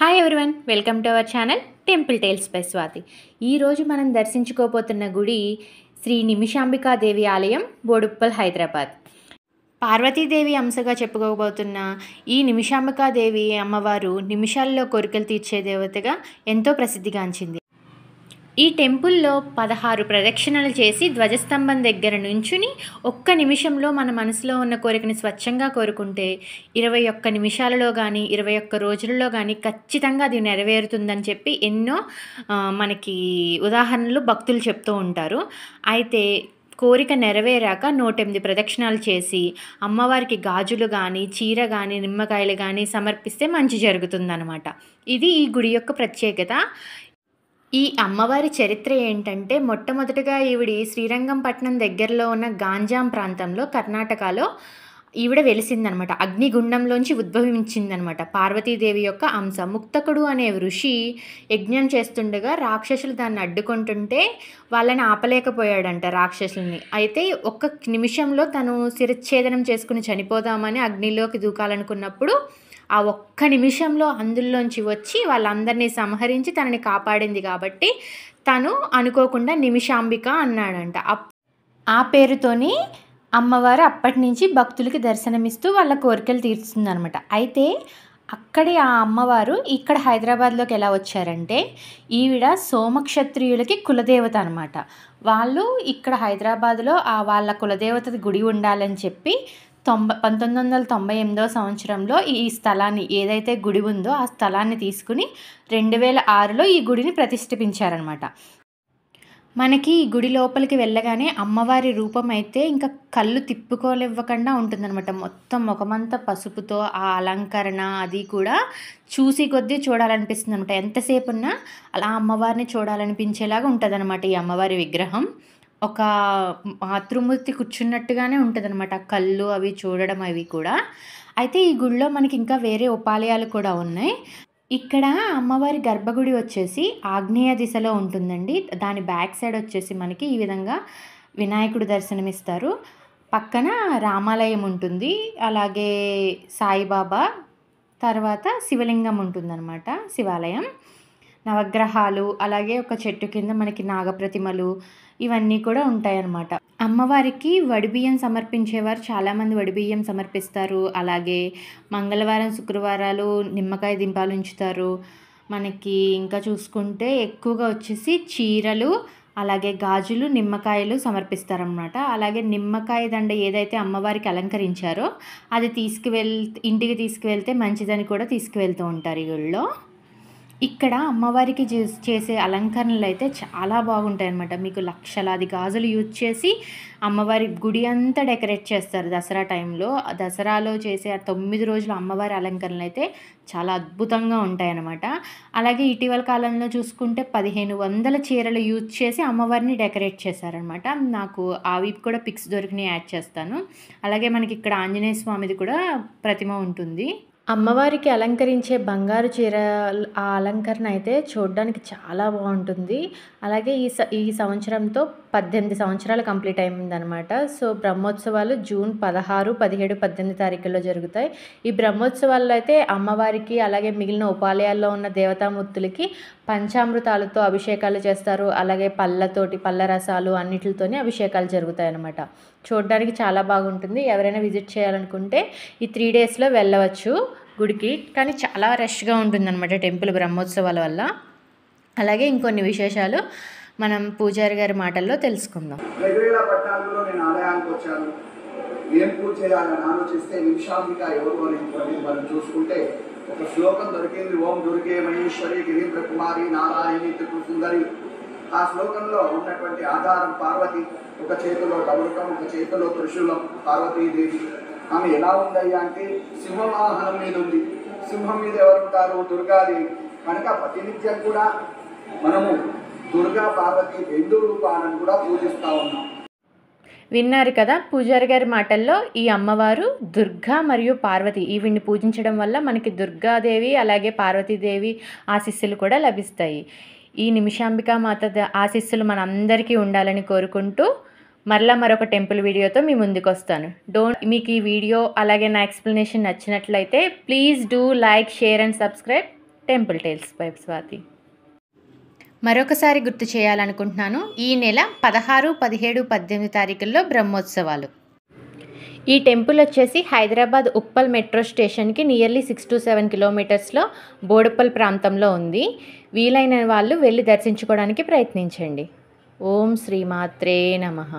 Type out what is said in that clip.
Hi everyone, welcome to our channel temple tales by Swathi. ఈరోజు మనం దర్శించుకోబోతున్న గుడి శ్రీ నిమిషాంబికాదేవి ఆలయం, బోడుప్పల్, హైదరాబాద్. పార్వతీదేవి అంశగా చెప్పుకోబోతున్న ఈ నిమిషాంబికాదేవి అమ్మవారు నిమిషాల్లో కోరికలు తీర్చే దేవతగా ఎంతో ప్రసిద్ధిగాంచింది. ఈ టెంపుల్లో 16 ప్రదక్షిణలు చేసి ధ్వజస్తంభం దగ్గర నుంచుని ఒక్క నిమిషంలో మన మనసులో ఉన్న కోరికని స్వచ్ఛంగా కోరుకుంటే 21 నిమిషాలలో కానీ 21 రోజులలో కానీ ఖచ్చితంగా అది నెరవేరుతుందని చెప్పి ఎన్నో మనకి ఉదాహరణలు భక్తులు చెప్తూ ఉంటారు. అయితే కోరిక నెరవేరాక 108 ప్రదక్షిణాలు చేసి అమ్మవారికి గాజులు కానీ, చీర కానీ, నిమ్మకాయలు కానీ సమర్పిస్తే మంచి జరుగుతుందన్నమాట. ఇది ఈ గుడి యొక్క ప్రత్యేకత. ఈ అమ్మవారి చరిత్ర ఏంటంటే, మొట్టమొదటిగా ఈవిడ శ్రీరంగంపట్నం దగ్గరలో ఉన్న గాంజాం ప్రాంతంలో, కర్ణాటకలో ఈవిడ వెలిసిందనమాట. అగ్నిగుండంలోంచి ఉద్భవించిందనమాట. పార్వతీదేవి యొక్క అంశ. ముక్తకుడు అనే ఋషి యజ్ఞం చేస్తుండగా రాక్షసులు దాన్ని అడ్డుకుంటుంటే వాళ్ళని ఆపలేకపోయాడంట, రాక్షసుల్ని. అయితే ఒక్క నిమిషంలో తను శిరచ్ఛేదనం చేసుకుని చనిపోదామని అగ్నిలోకి దూకాలనుకున్నప్పుడు ఆ ఒక్క నిమిషంలో అందులోంచి వచ్చి వాళ్ళందరినీ సంహరించి తనని కాపాడింది. కాబట్టి తను అనుకోకుండా నిమిషాంబిక అన్నాడంట. ఆ పేరుతోని అమ్మవారు అప్పటి నుంచి భక్తులకి దర్శనమిస్తూ వాళ్ళ కోరికలు తీరుస్తుందనమాట. అయితే అక్కడి ఆ అమ్మవారు ఇక్కడ హైదరాబాద్లోకి ఎలా వచ్చారంటే, ఈవిడ సోమక్షత్రియులకి కులదేవత అనమాట. వాళ్ళు ఇక్కడ హైదరాబాద్లో వాళ్ళ కులదేవత గుడి ఉండాలని చెప్పి 1998 సంవత్సరంలో ఈ స్థలాన్ని, ఏదైతే గుడి ఉందో ఆ స్థలాన్ని తీసుకుని 2006లో ఈ గుడిని ప్రతిష్ఠించారనమాట. మనకి ఈ గుడి లోపలికి వెళ్ళగానే అమ్మవారి రూపం అయితే ఇంకా కళ్ళు తిప్పుకోలేవ్వకుండా ఉంటుందన్నమాట. మొత్తం ముఖమంతా పసుపుతో ఆ అలంకరణ అది కూడా చూసి కొద్దీ చూడాలనిపిస్తుంది అనమాట. ఎంతసేపు ఉన్నా అలా అమ్మవారిని చూడాలనిపించేలాగా ఉంటుందన్నమాట ఈ అమ్మవారి విగ్రహం. ఒక మాతృమూర్తి కూర్చున్నట్టుగానే ఉంటుందన్నమాట. కళ్ళు అవి చూడడం అవి కూడా. అయితే ఈ గుడిలో మనకి ఇంకా వేరే ఉపాలయాలు కూడా ఉన్నాయి. ఇక్కడ అమ్మవారి గర్భగుడి వచ్చేసి ఆగ్నేయ దిశలో ఉంటుందండి. దాని బ్యాక్ సైడ్ వచ్చేసి మనకి ఈ విధంగా వినాయకుడు దర్శనమిస్తారు. పక్కన రామాలయం ఉంటుంది, అలాగే సాయిబాబా, తర్వాత శివలింగం ఉంటుందన్నమాట, శివాలయం, నవగ్రహాలు, అలాగే ఒక చెట్టు కింద మనకి నాగప్రతిమలు ఇవన్నీ కూడా ఉంటాయన్నమాట. అమ్మవారికి వడిబియ్యం సమర్పించేవారు చాలామంది వడిబియ్యం సమర్పిస్తారు. అలాగే మంగళవారం, శుక్రవారాలు నిమ్మకాయ దింపాలు ఉంచుతారు. మనకి ఇంకా చూసుకుంటే ఎక్కువగా వచ్చేసి చీరలు, అలాగే గాజులు, నిమ్మకాయలు సమర్పిస్తారన్నమాట. అలాగే నిమ్మకాయ దండ ఏదైతే అమ్మవారికి అలంకరించారో అది ఇంటికి తీసుకువెళ్తే మంచిదని కూడా తీసుకువెళ్తూ ఉంటారు ఈ గుళ్ళో. ఇక్కడ అమ్మవారికి చేసే అలంకరణలు అయితే చాలా బాగుంటాయి అన్నమాట. మీకు లక్షలాది గాజులు యూజ్ చేసి అమ్మవారి గుడి అంతా డెకరేట్ చేస్తారు దసరా టైంలో. దసరాలో చేసే 9 రోజుల అమ్మవారి అలంకరణలు అయితే చాలా అద్భుతంగా ఉంటాయన్నమాట. అలాగే ఇటీవల కాలంలో చూసుకుంటే 1500 చీరలు యూజ్ చేసి అమ్మవారిని డెకరేట్ చేశారనమాట. నాకు అవి కూడా పిక్స్ దొరికినాయి, యాడ్ చేస్తాను. అలాగే మనకి ఇక్కడ ఆంజనేయ స్వామిది కూడా ప్రతిమ ఉంటుంది. అమ్మవారికి అలంకరించే బంగారు చీర ఆ అలంకరణ అయితే చూడడానికి చాలా బాగుంటుంది. అలాగే ఈ సంవత్సరంతో 18 సంవత్సరాలు కంప్లీట్ అయిందనమాట. సో బ్రహ్మోత్సవాలు జూన్ 16, 17, 18 తారీఖుల్లో జరుగుతాయి. ఈ బ్రహ్మోత్సవాల్లో అయితే అమ్మవారికి అలాగే మిగిలిన ఉపాలయాల్లో ఉన్న దేవతామూర్తులకి పంచామృతాలతో అభిషేకాలు చేస్తారు. అలాగే పళ్ళ రసాలు అన్నిటితోనే అభిషేకాలు జరుగుతాయి అన్నమాట. చూడడానికి చాలా బాగుంటుంది. ఎవరైనా విజిట్ చేయాలనుకుంటే ఈ 3 డేస్లో వెళ్ళవచ్చు గుడికి. కానీ చాలా రష్గా ఉంటుందన్నమాట టెంపుల్ బ్రహ్మోత్సవాల వల్ల. అలాగే ఇంకొన్ని విశేషాలు మనం పూజారి గారి మాటల్లో తెలుసుకుందాం. 2014లో నేను ఆలయానికి వచ్చాను. ఏం పూజ చేయాలని ఆలోచిస్తే నిమిషాంబిక ఎవరు అని మనం చూసుకుంటే ఒక శ్లోకం దొరికింది. ఓం దుర్గే మహేశ్వరి గిరీంద్ర కుమారి నారాయణి త్రిపుర సుందరి. ఆ శ్లోకంలో ఉన్నటువంటి ఆధారం పార్వతి. ఒక చేతిలో డమరుకం, ఒక చేతిలో త్రిశూలం పార్వతీదేవి. ఆమె ఎలా ఉందయ్యా అంటే సింహవాహనం మీద ఉంది. సింహం మీద ఎవరుంటారు? దుర్గాదేవి. కనుక ప్రతినిత్యం కూడా మనము దుర్గా పార్వతి 2 రూపాలను కూడా పూజిస్తూ ఉన్నాం. విన్నారు కదా పూజారి గారి మాటల్లో. ఈ అమ్మవారు దుర్గా మరియు పార్వతి, ఈవిడ్ని పూజించడం వల్ల మనకి దుర్గాదేవి అలాగే పార్వతీదేవి ఆశీస్సులు కూడా లభిస్తాయి. ఈ నిమిషాంబికా మాత ఆశీస్సులు మనందరికీ ఉండాలని కోరుకుంటూ మరలా మరొక టెంపుల్ వీడియోతో మీ ముందుకు వస్తాను. మీకు ఈ వీడియో అలాగే నా ఎక్స్ప్లెనేషన్ నచ్చినట్లయితే please do like, share and subscribe. Temple tales by Swathi. మరొకసారి గుర్తు చేయాలనుకుంటున్నాను, ఈ నెల 16, 17, 18 తారీఖుల్లో బ్రహ్మోత్సవాలు. ఈ టెంపుల్ వచ్చేసి హైదరాబాద్ ఉప్పల్ మెట్రో స్టేషన్కి నియర్లీ 6 to 7 కిలోమీటర్స్లో బోడుప్పల్ ప్రాంతంలో ఉంది. వీలైన వాళ్ళు వెళ్ళి దర్శించుకోవడానికి ప్రయత్నించండి. ఓం శ్రీమాత్రే నమః.